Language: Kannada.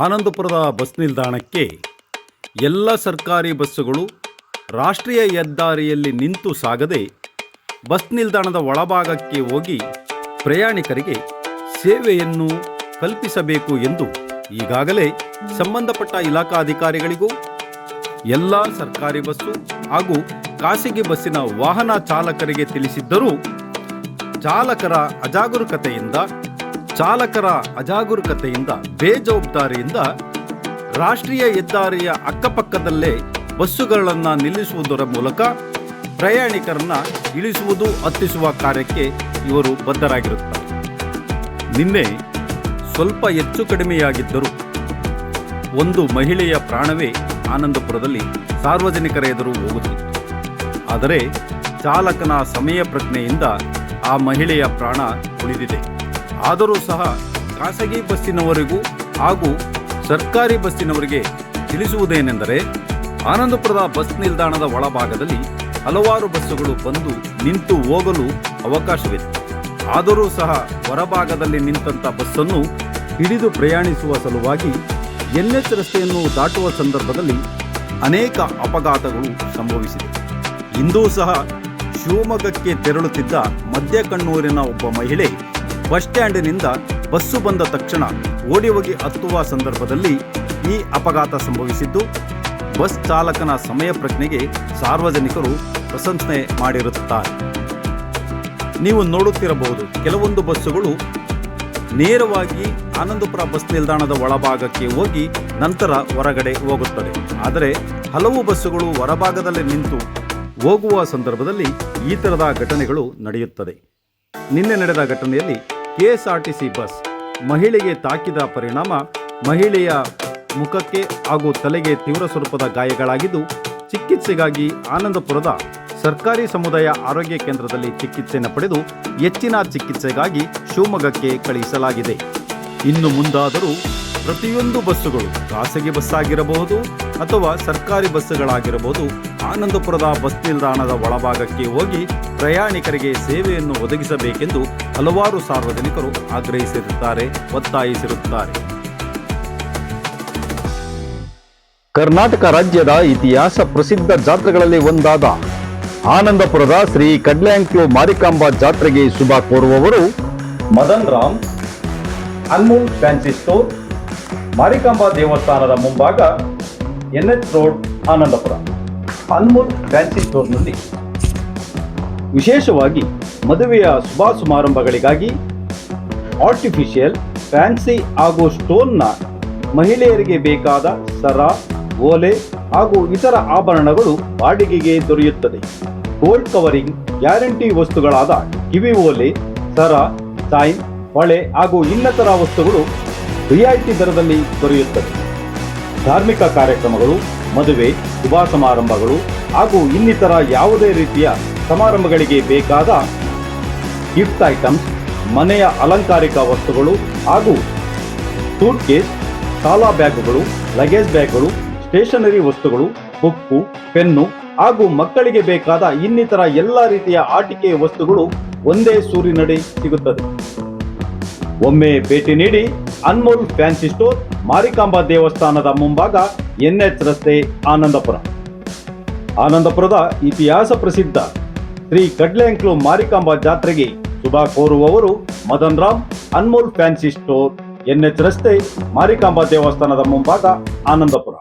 ಆನಂದಪುರದ ಬಸ್ ನಿಲ್ದಾಣಕ್ಕೆ ಎಲ್ಲ ಸರ್ಕಾರಿ ಬಸ್ಸುಗಳು ರಾಷ್ಟ್ರೀಯ ಹೆದ್ದಾರಿಯಲ್ಲಿ ನಿಂತು ಸಾಗದೆ ಬಸ್ ನಿಲ್ದಾಣದ ಒಳಭಾಗಕ್ಕೆ ಹೋಗಿ ಪ್ರಯಾಣಿಕರಿಗೆ ಸೇವೆಯನ್ನು ಕಲ್ಪಿಸಬೇಕು ಎಂದು ಈಗಾಗಲೇ ಸಂಬಂಧಪಟ್ಟ ಇಲಾಖಾಧಿಕಾರಿಗಳಿಗೂ ಎಲ್ಲ ಸರ್ಕಾರಿ ಬಸ್ಸು ಹಾಗೂ ಖಾಸಗಿ ಬಸ್ಸಿನ ವಾಹನ ಚಾಲಕರಿಗೆ ತಿಳಿಸಿದ್ದರೂ ಚಾಲಕರ ಅಜಾಗರೂಕತೆಯಿಂದ ಬೇಜವಾಬ್ದಾರಿಯಿಂದ ರಾಷ್ಟ್ರೀಯ ಹೆದ್ದಾರಿಯ ಅಕ್ಕಪಕ್ಕದಲ್ಲೇ ಬಸ್ಸುಗಳನ್ನು ನಿಲ್ಲಿಸುವುದರ ಮೂಲಕ ಪ್ರಯಾಣಿಕರನ್ನ ಇಳಿಸುವುದು ಹತ್ತಿಸುವ ಕಾರ್ಯಕ್ಕೆ ಇವರು ಬದ್ಧರಾಗಿರುತ್ತಾರೆ. ನಿನ್ನೆ ಸ್ವಲ್ಪ ಹೆಚ್ಚು ಕಡಿಮೆಯಾಗಿದ್ದರೂ ಒಂದು ಮಹಿಳೆಯ ಪ್ರಾಣವೇ ಆನಂದಪುರದಲ್ಲಿ ಸಾರ್ವಜನಿಕರ ಎದುರು ಹೋಗುತ್ತಿತ್ತು. ಆದರೆ ಚಾಲಕನ ಸಮಯ ಪ್ರಜ್ಞೆಯಿಂದ ಆ ಮಹಿಳೆಯ ಪ್ರಾಣ ಉಳಿದಿದೆ. ಆದರೂ ಸಹ ಖಾಸಗಿ ಬಸ್ಸಿನವರಿಗೂ ಹಾಗೂ ಸರ್ಕಾರಿ ಬಸ್ಸಿನವರಿಗೆ ತಿಳಿಸುವುದೇನೆಂದರೆ, ಆನಂದಪುರದ ಬಸ್ ನಿಲ್ದಾಣದ ಒಳಭಾಗದಲ್ಲಿ ಹಲವಾರು ಬಸ್ಸುಗಳು ಬಂದು ನಿಂತು ಹೋಗಲು ಅವಕಾಶವಿದೆ. ಆದರೂ ಸಹ ಹೊರಭಾಗದಲ್ಲಿ ನಿಂತ ಬಸ್ಸನ್ನು ಹಿಡಿದು ಪ್ರಯಾಣಿಸುವ ಸಲುವಾಗಿ NH ರಸ್ತೆಯನ್ನು ದಾಟುವ ಸಂದರ್ಭದಲ್ಲಿ ಅನೇಕ ಅಪಘಾತಗಳು ಸಂಭವಿಸಿದೆ. ಇಂದೂ ಸಹ ಶಿವಮೊಗ್ಗಕ್ಕೆ ತೆರಳುತ್ತಿದ್ದ ಮಧ್ಯಕಣ್ಣೂರಿನ ಒಬ್ಬ ಮಹಿಳೆ ಬಸ್ ಸ್ಟ್ಯಾಂಡಿನಿಂದ ಬಸ್ಸು ಬಂದ ತಕ್ಷಣ ಓಡಿ ಹೋಗಿ ಹತ್ತುವ ಸಂದರ್ಭದಲ್ಲಿ ಈ ಅಪಘಾತ ಸಂಭವಿಸಿದ್ದು, ಬಸ್ ಚಾಲಕನ ಸಮಯ ಪ್ರಜ್ಞೆಗೆ ಸಾರ್ವಜನಿಕರು ಪ್ರಶಂಸನೆ ಮಾಡಿರುತ್ತಾರೆ. ನೀವು ನೋಡುತ್ತಿರಬಹುದು, ಕೆಲವೊಂದು ಬಸ್ಸುಗಳು ನೇರವಾಗಿ ಆನಂದಪುರ ಬಸ್ ನಿಲ್ದಾಣದ ಒಳಭಾಗಕ್ಕೆ ಹೋಗಿ ನಂತರ ಹೊರಗಡೆ ಹೋಗುತ್ತದೆ. ಆದರೆ ಹಲವು ಬಸ್ಸುಗಳು ಹೊರಭಾಗದಲ್ಲಿ ನಿಂತು ಹೋಗುವ ಸಂದರ್ಭದಲ್ಲಿ ಈ ಥರದ ಘಟನೆಗಳು ನಡೆಯುತ್ತದೆ. ನಿನ್ನೆ ನಡೆದ ಘಟನೆಯಲ್ಲಿ KSRTC ಬಸ್ ಮಹಿಳೆಗೆ ತಾಕಿದ ಪರಿಣಾಮ ಮಹಿಳೆಯ ಮುಖಕ್ಕೆ ಹಾಗೂ ತಲೆಗೆ ತೀವ್ರ ಸ್ವರೂಪದ ಗಾಯಗಳಾಗಿದ್ದು, ಚಿಕಿತ್ಸೆಗಾಗಿ ಆನಂದಪುರದ ಸರ್ಕಾರಿ ಸಮುದಾಯ ಆರೋಗ್ಯ ಕೇಂದ್ರದಲ್ಲಿ ಚಿಕಿತ್ಸೆಯನ್ನು ಪಡೆದು ಹೆಚ್ಚಿನ ಚಿಕಿತ್ಸೆಗಾಗಿ ಶಿವಮೊಗ್ಗಕ್ಕೆ ಕಳುಹಿಸಲಾಗಿದೆ. ಇನ್ನು ಮುಂದಾದರೂ ಪ್ರತಿಯೊಂದು ಬಸ್ಸುಗಳು, ಖಾಸಗಿ ಬಸ್ಸಾಗಿರಬಹುದು ಅಥವಾ ಸರ್ಕಾರಿ ಬಸ್ಸುಗಳಾಗಿರಬಹುದು, ಆನಂದಪುರದ ಬಸ್ ನಿಲ್ದಾಣದ ಒಳಭಾಗಕ್ಕೆ ಹೋಗಿ ಪ್ರಯಾಣಿಕರಿಗೆ ಸೇವೆಯನ್ನು ಒದಗಿಸಬೇಕೆಂದು ಹಲವಾರು ಸಾರ್ವಜನಿಕರು ಆಗ್ರಹಿಸಿರುತ್ತಾರೆ, ಒತ್ತಾಯಿಸಿರುತ್ತಾರೆ. ಕರ್ನಾಟಕ ರಾಜ್ಯದ ಇತಿಹಾಸ ಪ್ರಸಿದ್ಧ ಜಾತ್ರೆಗಳಲ್ಲಿ ಒಂದಾದ ಆನಂದಪುರದ ಶ್ರೀ ಕಡ್ಲೆಂಕ್ಲು ಮಾರಿಕಾಂಬಾ ಜಾತ್ರೆಗೆ ಶುಭ ಕೋರುವವರು ಮದನ್ ರಾಮ್, ಅನ್ಮೋಲ್ ಫ್ಯಾನ್ಸಿ ಸ್ಟೋರ್, ಮಾರಿಕಾಂಬಾ ದೇವಸ್ಥಾನದ ಮುಂಭಾಗ, NH road, Anandapura. Anmol fancy ಸ್ಟೋರ್ನಲ್ಲಿ ವಿಶೇಷವಾಗಿ ಮದುವೆಯ ಶುಭ ಸಮಾರಂಭಗಳಿಗಾಗಿ ಆರ್ಟಿಫಿಷಿಯಲ್, ಫ್ಯಾನ್ಸಿ ಹಾಗೂ ಸ್ಟೋನ್ನ ಮಹಿಳೆಯರಿಗೆ ಬೇಕಾದ ಸರ, ಓಲೆ ಹಾಗೂ ಇತರ ಆಭರಣಗಳು ಬಾಡಿಗೆಗೆ ದೊರೆಯುತ್ತದೆ. ಗೋಲ್ಡ್ ಕವರಿಂಗ್ ಗ್ಯಾರಂಟಿ ವಸ್ತುಗಳಾದ ಕಿವಿ ಓಲೆ, ಸರ, ಚೈನ್, ಹೊಳೆ ಹಾಗೂ ಇನ್ನಿತರ ವಸ್ತುಗಳು ರಿಯಾಯಿತಿ ದರದಲ್ಲಿ ದೊರೆಯುತ್ತದೆ. ಧಾರ್ಮಿಕ ಕಾರ್ಯಕ್ರಮಗಳು, ಮದುವೆ, ಶುಭ ಸಮಾರಂಭಗಳು ಹಾಗೂ ಇನ್ನಿತರ ಯಾವುದೇ ರೀತಿಯ ಸಮಾರಂಭಗಳಿಗೆ ಬೇಕಾದ ಗಿಫ್ಟ್ ಐಟಮ್ಸ್, ಮನೆಯ ಅಲಂಕಾರಿಕ ವಸ್ತುಗಳು ಹಾಗೂ ಸೂಟ್ಕೇಸ್, ಶಾಲಾ ಬ್ಯಾಗುಗಳು, ಲಗೇಜ್ ಬ್ಯಾಗ್ಗಳು, ಸ್ಟೇಷನರಿ ವಸ್ತುಗಳು, ಬುಕ್ಕು, ಪೆನ್ನು ಹಾಗೂ ಮಕ್ಕಳಿಗೆ ಬೇಕಾದ ಇನ್ನಿತರ ಎಲ್ಲ ರೀತಿಯ ಆಟಿಕೆ ವಸ್ತುಗಳು ಒಂದೇ ಸೂರಿನಡಿ ಸಿಗುತ್ತದೆ. ಒಮ್ಮೆ ಭೇಟಿ ನೀಡಿ ಅನ್ಮೋಲ್ ಫ್ಯಾನ್ಸಿ ಸ್ಟೋರ್, ಮಾರಿಕಾಂಬಾ ದೇವಸ್ಥಾನದ ಮುಂಭಾಗ, NH ರಸ್ತೆ, ಆನಂದಪುರ. ಆನಂದಪುರದ ಇತಿಹಾಸ ಪ್ರಸಿದ್ಧ ಶ್ರೀ ಕಡ್ಲೆಂಕ್ಲು ಮಾರಿಕಾಂಬಾ ಜಾತ್ರೆಗೆ ಶುಭ ಕೋರುವವರು Madan Ram, Anmol fancy store, NH ರಸ್ತೆ, ಮಾರಿಕಾಂಬಾ ದೇವಸ್ಥಾನದ ಮುಂಭಾಗ, ಆನಂದಪುರ.